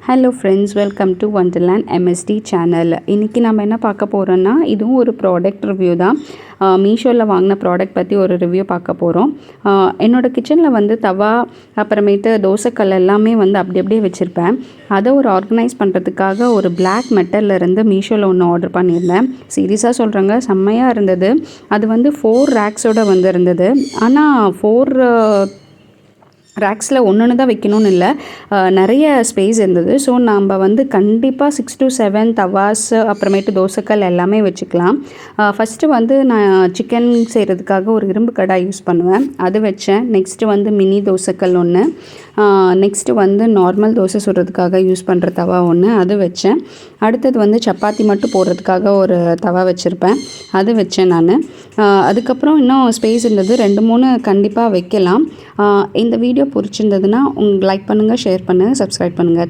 Hello friends, welcome to wonderland MST channel. இன்றைக்கி நம்ம என்ன பார்க்க போகிறோன்னா, இதுவும் ஒரு ப்ராடக்ட் ரிவ்யூ தான். மீஷோவில் வாங்கின ப்ராடக்ட் பற்றி ஒரு ரிவ்யூ பார்க்க போகிறோம். என்னோடய கிச்சனில் வந்து தவா, அப்புறமேட்டு தோசைக்கல் எல்லாமே வந்து அப்படி அப்படியே வச்சுருப்பேன். அதை ஒரு ஆர்கனைஸ் பண்ணுறதுக்காக ஒரு பிளாக் மெட்டல்லேருந்து மீஷோவில் ஒன்று ஆர்டர் பண்ணியிருந்தேன். சீரியஸாக சொல்கிறேங்க, செம்மையாக இருந்தது. அது வந்து 4 ரேக்ஸோடு வந்து இருந்தது. ஆனால் 4 ரேக்ஸில் ஒன்று தான் வைக்கணும்னு இல்லை, நிறைய ஸ்பேஸ் இருந்தது. ஸோ நம்ம வந்து கண்டிப்பாக 6 to 7 தவாஸ், அப்புறமேட்டு தோசைக்கல் எல்லாமே வச்சுக்கலாம். ஃபஸ்ட்டு வந்து நான் சிக்கன் செய்கிறதுக்காக ஒரு இரும்பு கடாய் யூஸ் பண்ணுவேன், அது வச்சேன். நெக்ஸ்ட்டு வந்து மினி தோசைக்கல் ஒன்று, நெக்ஸ்ட்டு வந்து நார்மல் தோசை சுடுறதுக்காக யூஸ் பண்ணுற தவா ஒன்று, அது வச்சேன். அடுத்தது வந்து சப்பாத்தி மட்டும் போடுறதுக்காக ஒரு தவா வச்சுருப்பேன், அது வச்சேன் நான். அதுக்கப்புறம் இன்னும் ஸ்பேஸ் இருந்தது, 2-3 கண்டிப்பாக வைக்கலாம். இந்த வீடியோ பிடிச்சிருந்ததுன்னா உங்களுக்கு லைக் பண்ணுங்கள், ஷேர் பண்ணுங்கள், சப்ஸ்கிரைப் பண்ணுங்கள்.